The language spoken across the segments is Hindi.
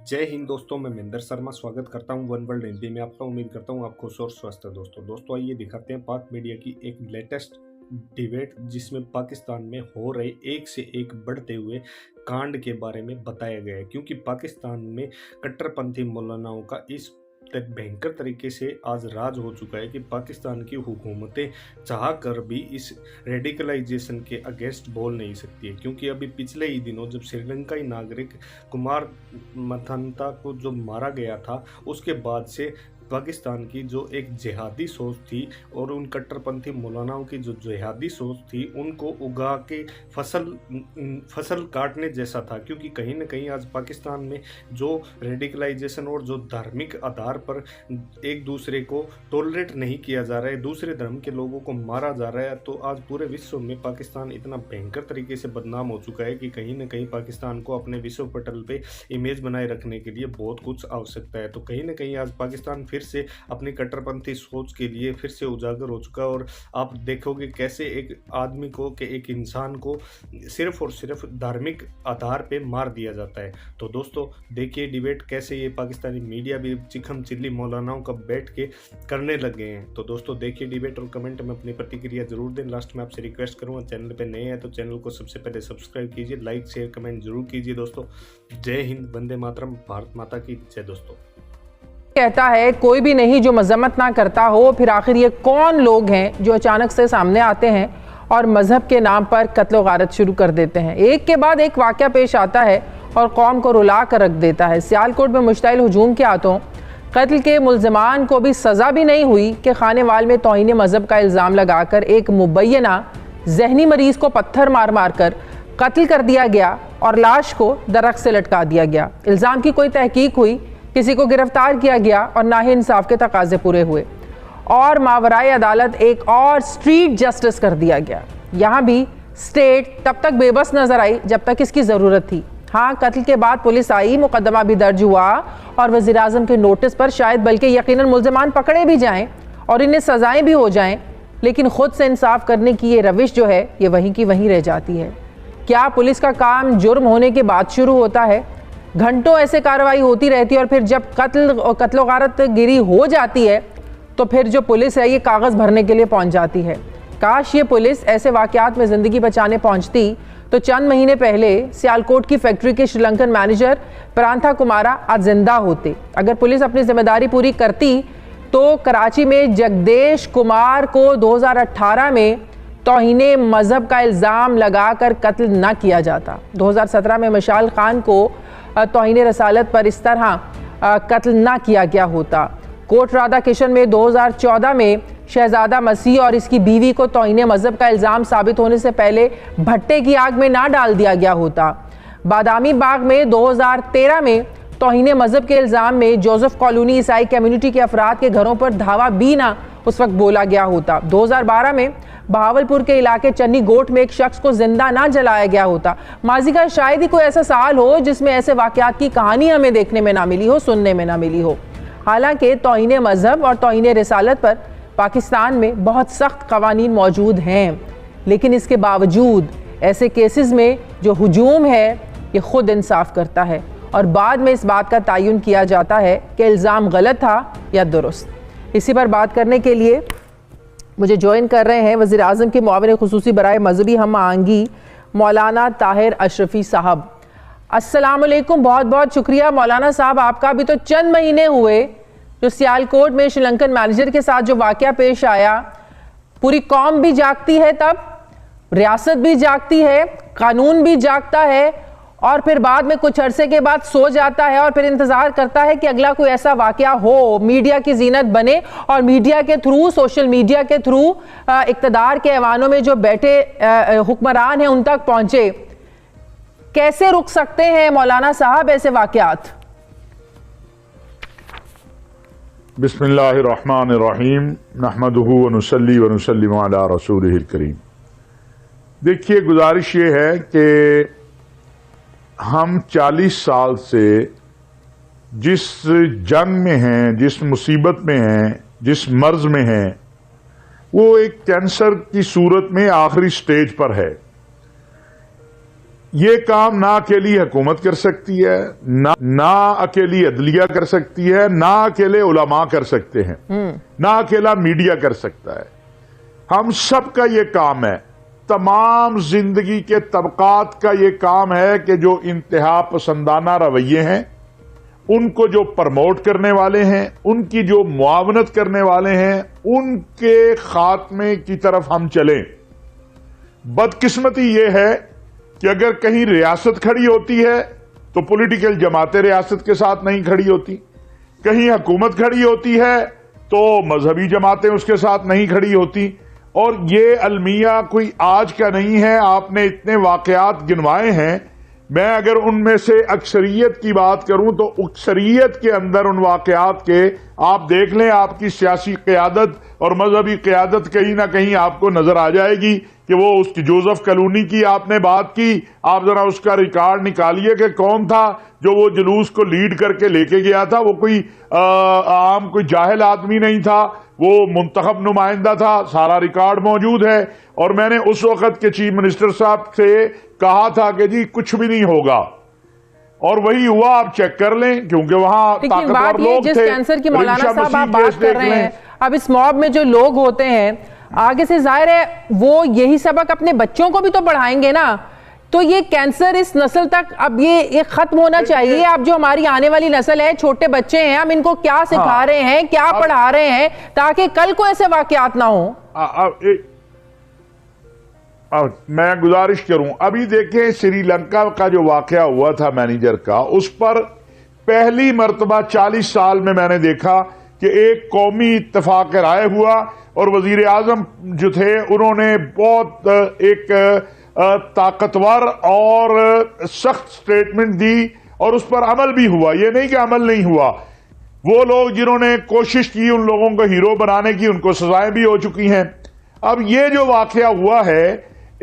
जय हिंद दोस्तों, मैं महेंद्र शर्मा स्वागत करता हूं वन वर्ल्ड हिंदी में आपका। उम्मीद करता हूं आप खुश और स्वस्थ है। दोस्तों आइए दिखाते हैं पाक मीडिया की एक लेटेस्ट डिबेट, जिसमें पाकिस्तान में हो रहे एक से एक बढ़ते हुए कांड के बारे में बताया गया है। क्योंकि पाकिस्तान में कट्टरपंथी मौलानाओं का इस भयंकर तरीके से आज राज हो चुका है कि पाकिस्तान की हुकूमतें चाह कर भी इस रेडिकलाइजेशन के अगेंस्ट बोल नहीं सकती है। क्योंकि अभी पिछले ही दिनों जब श्रीलंकाई नागरिक कुमार मथनता को जो मारा गया था, उसके बाद से पाकिस्तान की जो एक जिहादी सोच थी और उन कट्टरपंथी मौलानाओं की जो जिहादी सोच थी, उनको उगा के फसल काटने जैसा था। क्योंकि कहीं ना कहीं आज पाकिस्तान में जो रेडिकलाइजेशन और जो धार्मिक आधार पर एक दूसरे को टॉलरेट नहीं किया जा रहा है, दूसरे धर्म के लोगों को मारा जा रहा है, तो आज पूरे विश्व में पाकिस्तान इतना भयंकर तरीके से बदनाम हो चुका है कि कहीं ना कहीं पाकिस्तान को अपने विश्व पटल पे इमेज बनाए रखने के लिए बहुत कुछ आवश्यकता है। तो कहीं ना कहीं आज पाकिस्तान फिर से अपनी कट्टरपंथी सोच के लिए फिर से उजागर हो चुका है। और आप देखोगे कैसे एक आदमी को के एक इंसान को सिर्फ और सिर्फ धार्मिक आधार पे मार दिया जाता है। तो दोस्तों देखिए डिबेट कैसे ये पाकिस्तानी मीडिया भी चिकम चिल्ली मौलानाओं का बैठ के करने लग गए हैं। तो दोस्तों देखिए डिबेट और कमेंट में अपनी प्रतिक्रिया जरूर दें। लास्ट में आपसे रिक्वेस्ट करूँगा, चैनल पे नए हैं तो चैनल को सबसे पहले सब्सक्राइब कीजिए, लाइक शेयर कमेंट जरूर कीजिए। दोस्तों जय हिंद, वंदे मातरम, भारत माता की जय। दोस्तों कहता है कोई भी नहीं जो मजम्मत ना करता हो, फिर आखिर ये कौन लोग हैं जो अचानक से सामने आते हैं और मजहब के नाम पर कत्ल गारत शुरू कर देते हैं। एक के बाद एक वाक़या पेश आता है और कौम को रुला कर रख देता है। सियालकोट में मुश्तइल हुजूम के हाथों कत्ल के मुल्ज़िमान को भी सज़ा भी नहीं हुई कि खानेवाल में तौहीन मजहब का इल्ज़ाम लगाकर एक मुबैना जहनी मरीज़ को पत्थर मार मार कर कत्ल कर दिया गया और लाश को दरख्त से लटका दिया गया। इल्ज़ाम की कोई तहकीक हुई, किसी को गिरफ्तार किया गया और ना ही इंसाफ के तकाजे पूरे हुए और मावराए अदालत एक और स्ट्रीट जस्टिस कर दिया गया। यहाँ भी स्टेट तब तक बेबस नजर आई जब तक इसकी ज़रूरत थी। हाँ, कत्ल के बाद पुलिस आई, मुकदमा भी दर्ज हुआ और वज़ीर आज़म के नोटिस पर शायद बल्कि यकीनन मुल्ज़िमान पकड़े भी जाएं और इन्हें सज़ाएं भी हो जाएं, लेकिन ख़ुद से इंसाफ करने की ये रविश जो है ये वहीं की वहीं रह जाती है। क्या पुलिस का काम जुर्म होने के बाद शुरू होता है? घंटों ऐसे कार्रवाई होती रहती है और फिर जब कत्ल गारत गिरी हो जाती है तो फिर जो पुलिस है ये कागज़ भरने के लिए पहुंच जाती है। काश ये पुलिस ऐसे वाक़यात में ज़िंदगी बचाने पहुंचती तो चंद महीने पहले सियालकोट की फैक्ट्री के श्रीलंकन मैनेजर प्रांथा कुमारा आज जिंदा होते। अगर पुलिस अपनी जिम्मेदारी पूरी करती तो कराची में जगदेश कुमार को 2018 में तौहीने मजहब का इल्ज़ाम लगाकर कत्ल न किया जाता। 2017 में मशाल खान को तौहीने रसालत पर इस तरह कत्ल ना किया गया होता। कोट राधा किशन में 2014 में शहजादा मसीह और इसकी बीवी को तौहीने मजहब का इल्ज़ाम साबित होने से पहले भट्टे की आग में ना डाल दिया गया होता। बादामी बाग में 2013 में तौहीने मजहब के इल्ज़ाम में जोसेफ कॉलोनी ईसाई कम्युनिटी के अफराद के घरों पर धावा भी ना उस वक्त बोला गया होता। 2012 में बहावलपुर के इलाके चन्नी गोट में एक शख्स को जिंदा ना जलाया गया होता। माजी का शायद ही कोई ऐसा साल हो जिसमें ऐसे वाक़यात की कहानी हमें देखने में ना मिली हो, सुनने में ना मिली हो। हालांकि तौहीने मजहब और तौहीने रिसालत पर पाकिस्तान में बहुत सख्त कवानीन मौजूद हैं, लेकिन इसके बावजूद ऐसे केसेस में जो हुजूम है ये खुद इंसाफ करता है और बाद में इस बात का तयन किया जाता है कि इल्ज़ाम गलत था या दुरुस्त। इसी पर बात करने के लिए मुझे ज्वाइन कर रहे हैं वज़ीर आज़म के मुआविन खुसूसी बराए मजहबी हम आंगी मौलाना ताहिर अशरफी साहब। अस्सलाम वालेकुम, बहुत बहुत शुक्रिया मौलाना साहब आपका। भी तो चंद महीने हुए जो सियालकोट में श्रीलंकन मैनेजर के साथ जो वाक़या पेश आया, पूरी कौम भी जागती है, तब रियासत भी जागती है, कानून भी जागता है और फिर बाद में कुछ अरसे के बाद सो जाता है और फिर इंतज़ार करता है कि अगला कोई ऐसा वाक़या हो, मीडिया की जीनत बने और मीडिया के थ्रू, सोशल मीडिया के थ्रू इक़्तिदार के ऐवानों में जो बैठे हुक्मरान हैं उन तक पहुँचे। कैसे रुक सकते हैं मौलाना साहब ऐसे वाक़यात? बिस्मिल्लाहिर्रहमानिर्रहीम, नहमदुहु व नुसल्ली व नुसल्लिमु अला रसूलिहिल करीम। देखिए, गुजारिश ये है कि हम 40 साल से जिस जंग में हैं, जिस मुसीबत में हैं, जिस मर्ज में हैं, वो एक कैंसर की सूरत में आखिरी स्टेज पर है। ये काम ना अकेली हुकूमत कर सकती है, ना अकेली अदलिया कर सकती है, ना अकेले उलमा कर सकते हैं, ना अकेला मीडिया कर सकता है। हम सब का ये काम है, तमाम जिंदगी के तबकात का ये काम है कि जो इंतहा पसंदाना रवैये हैं उनको जो प्रमोट करने वाले हैं, उनकी जो मुआवनत करने वाले हैं, उनके खात्मे की तरफ हम चलें। बदकिस्मती ये है कि अगर कहीं रियासत खड़ी होती है तो पॉलिटिकल जमातें रियासत के साथ नहीं खड़ी होती, कहीं हुकूमत खड़ी होती है तो मजहबी जमातें उसके साथ नहीं खड़ी होती। और ये अलमिया कोई आज का नहीं है, आपने इतने वाकयात गिनवाए हैं। मैं अगर उनमें से अक्सरियत की बात करूं तो अक्सरियत के अंदर उन वाकयात के आप देख लें, आपकी सियासी क़यादत और मजहबी क़यादत कहीं ना कहीं आपको नजर आ जाएगी कि वो उसकी जोसेफ कॉलोनी की आपने बात की, आप जरा उसका रिकॉर्ड निकालिए कि कौन था जो वो जुलूस को लीड करके लेके गया था। वो कोई आम कोई जाहिल आदमी नहीं था, वो मुंतखब नुमाइंदा था, सारा रिकॉर्ड मौजूद है। और मैंने उस वक्त के चीफ मिनिस्टर साहब से कहा था कि जी कुछ भी नहीं होगा, और वही हुआ। आप चेक कर लें, क्योंकि वहां ताकतवर लोग थे। जिस कैंसर की मौलाना साहब आप बात कर रहे हैं, अब इस मॉब में जो लोग होते हैं, आगे से जाहिर है वो यही सबक अपने बच्चों को भी तो पढ़ाएंगे ना। तो ये कैंसर इस नस्ल तक अब ये खत्म होना चाहिए। अब जो हमारी आने वाली नस्ल है, छोटे बच्चे हैं, हम इनको क्या सिखा रहे हैं, क्या पढ़ा रहे हैं, ताकि कल को ऐसे वाकयात ना हो। मैं गुजारिश करूं, अभी देखें श्रीलंका का जो वाकया हुआ था मैनेजर का, उस पर पहली मर्तबा 40 साल में मैंने देखा कि एक कौमी इत्तेफाक राय हुआ और वजीर आजम जो थे उन्होंने बहुत एक ताकतवर और सख्त स्टेटमेंट दी और उस पर अमल भी हुआ। ये नहीं कि अमल नहीं हुआ। वो लोग जिन्होंने कोशिश की उन लोगों को हीरो बनाने की, उनको सजाएं भी हो चुकी हैं। अब ये जो वाकया हुआ है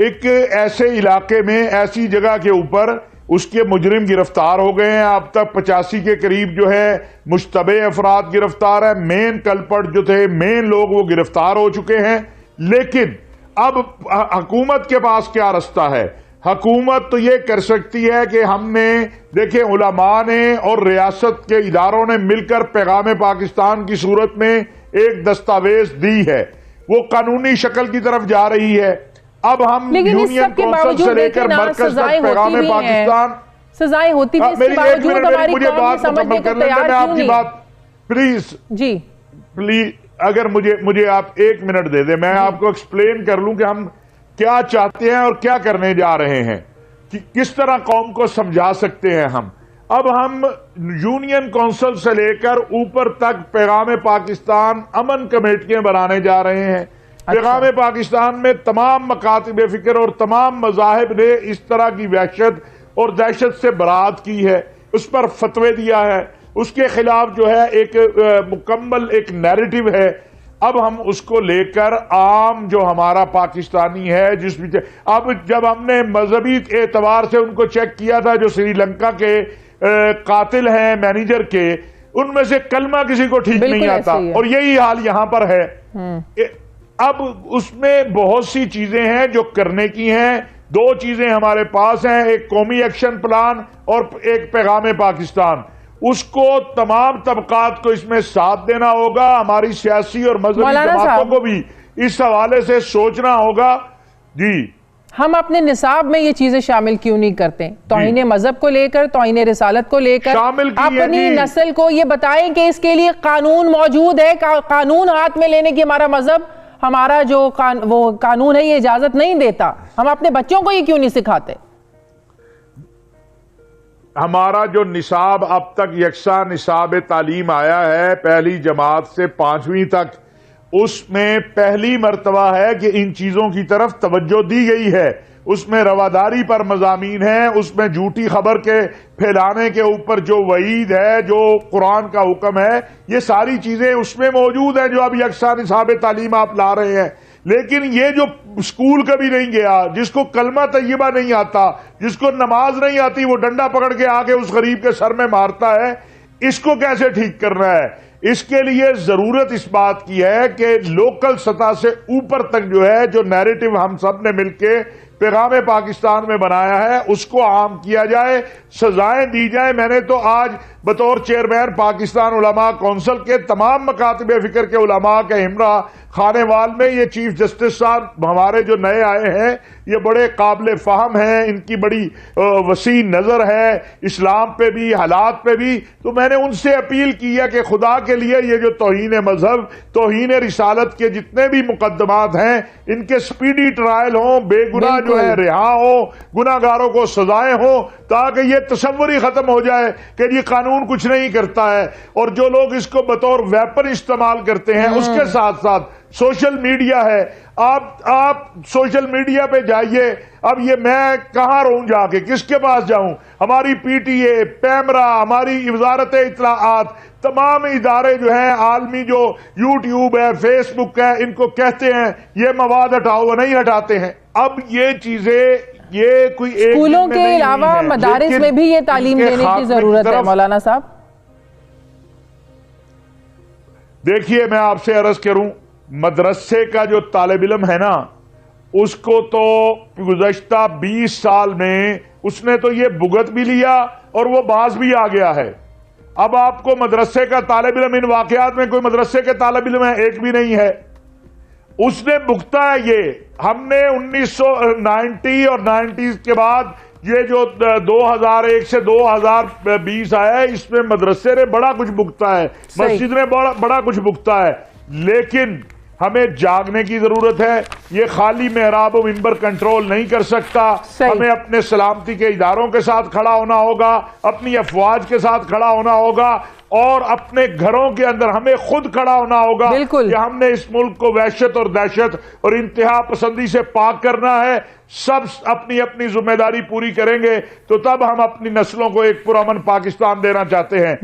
एक ऐसे इलाके में, ऐसी जगह के ऊपर, उसके मुजरिम गिरफ्तार हो गए हैं। अब तक 85 के करीब जो है मुश्तबे अफराद गिरफ्तार है। मेन कल्पट जो थे, मेन लोग, वो गिरफ्तार हो चुके हैं। लेकिन अब हुकूमत के पास क्या रास्ता है? हुकूमत तो ये कर सकती है कि हमने देखे उलमा ने और रियासत के इदारों ने मिलकर पैगाम पाकिस्तान की सूरत में एक दस्तावेज दी है, वो कानूनी शक्ल की तरफ जा रही है। अब हम यूनियन कौंसिल से लेकर मरकज तक पैगाम पाकिस्तान, सजाएं होती भी, मेरी एक मिनट, मुझे बात मुकम्मल कर लेते, मैं आपकी बात प्लीज जी प्लीज, अगर मुझे आप एक मिनट दे दें, मैं आपको एक्सप्लेन कर लूं कि हम क्या चाहते हैं और क्या करने जा रहे हैं, कि किस तरह कौम को समझा सकते हैं हम। अब हम यूनियन कौंसिल से लेकर ऊपर तक पैगाम पाकिस्तान अमन कमेटियां बनाने जा रहे हैं। पैगाम पाकिस्तान में तमाम मकातिब फिक्र और तमाम मजाहिब ने इस तरह की वहशत और दहशत से बरात की है, उस पर फतवे दिया है, उसके खिलाफ जो है एक मुकम्मल एक नैरेटिव है। अब हम उसको लेकर आम जो हमारा पाकिस्तानी है, जिसमें अब जब हमने मजहबी एतबार से उनको चेक किया था, जो श्रीलंका के कातिल हैं मैनेजर के, उनमें से कलमा किसी को ठीक नहीं आता, और यही हाल यहां पर है। अब उसमें बहुत सी चीजें हैं जो करने की हैं। दो चीजें हमारे पास हैं, एक कौमी एक्शन प्लान और एक पैगाम पाकिस्तान। उसको तमाम तबकात को इसमें साथ देना होगा। हमारी सियासी और मजहबी जमातों को भी इस हवाले से सोचना होगा। जी, हम अपने निसाब में ये चीजें शामिल क्यों नहीं करते? तौहीन मजहब को लेकर, तौहीन रिसालत को लेकर अपनी नस्ल को ये बताएं कि इसके लिए कानून मौजूद है। कानून हाथ में लेने की हमारा मजहब, हमारा जो वो कानून है, ये इजाजत नहीं देता। हम अपने बच्चों को ये क्यों नहीं सिखाते? हमारा जो निसाब अब तक यकसा निसाब तालीम आया है, पहली जमात से 5वीं तक, उसमें पहली मर्तबा है कि इन चीजों की तरफ तवज्जो दी गई है। उसमें रवादारी पर मज़ामीन है, उसमें झूठी खबर के फैलाने के ऊपर जो वईद है, जो कुरान का हुक्म है, ये सारी चीजें उसमें मौजूद है जो अब यकसा निसाब तालीम आप ला रहे हैं। लेकिन ये जो स्कूल कभी नहीं गया, जिसको कलमा तय्यबा नहीं आता, जिसको नमाज नहीं आती, वो डंडा पकड़ के आके उस गरीब के सर में मारता है, इसको कैसे ठीक करना है? इसके लिए जरूरत इस बात की है कि लोकल सतह से ऊपर तक जो है, जो नैरेटिव हम सब ने मिलके पैगाम पाकिस्तान में बनाया है उसको आम किया जाए, सजाएं दी जाए। मैंने तो आज बतौर चेयरमैन पाकिस्तान उलमा कौंसिल के तमाम मकातब फिक्र के उलमा के हमरा खानेवाल में ये चीफ जस्टिस साहब हमारे जो नए आए हैं ये बड़े काबिल फ़हम हैं, इनकी बड़ी वसी नज़र है इस्लाम पे भी हालात पे भी। तो मैंने उनसे अपील की है कि खुदा के लिए ये जो तौहीन मजहब तौहीन रिसालत के जितने भी मुकदमात हैं इनके स्पीडी ट्रायल हों, बेगुनाह जो है रिहा हो, गुनाहगारों को सजाएं हो, ताकि ये तसव्वुर ही खत्म हो जाए कि ये कानून कुछ नहीं करता है। और जो लोग इसको बतौर वेपन इस्तेमाल करते हैं उसके साथ साथ सोशल मीडिया है, आप सोशल मीडिया पे जाइए। अब ये मैं कहां रहूं जाके, किसके पास जाऊं? हमारी पीटीए, पैमरा, हमारी वजारत इत्तलाआत, तमाम इदारे जो हैं आलमी, जो यूट्यूब है, फेसबुक है, इनको कहते हैं ये मवाद हटाओ, वो नहीं हटाते हैं। अब ये चीजें ये कोई स्कूलों के अलावा मदारिस में भी ये तालीम देने की जरूरत है मौलाना साहब। देखिए मैं आपसे अर्ज करूं, मदरसे का जो तालिब इल्म है ना उसको तो गुज़श्ता 20 साल में उसने तो ये भुगत भी लिया और वो बाज भी आ गया है। अब आपको मदरसे का तालिब इल्म, इन वाकयात में कोई मदरसे के तालिब इल्म है एक भी नहीं है, उसने भुगता है ये। हमने 1990 और 90s के बाद ये जो 2001 से 2020 आया है इसमें मदरसे ने बड़ा कुछ भुगता है, मस्जिद ने बड़ा कुछ भुगता है। लेकिन हमें जागने की जरूरत है। ये खाली मेहराब और मिंबर कंट्रोल नहीं कर सकता। हमें अपने सलामती के इदारों के साथ खड़ा होना होगा, अपनी अफवाज के साथ खड़ा होना होगा और अपने घरों के अंदर हमें खुद खड़ा होना होगा कि हमने इस मुल्क को वहशत और दहशत और इंतहा पसंदी से पाक करना है। सब अपनी अपनी जिम्मेदारी पूरी करेंगे तो तब हम अपनी नस्लों को एक पुरअमन पाकिस्तान देना चाहते हैं।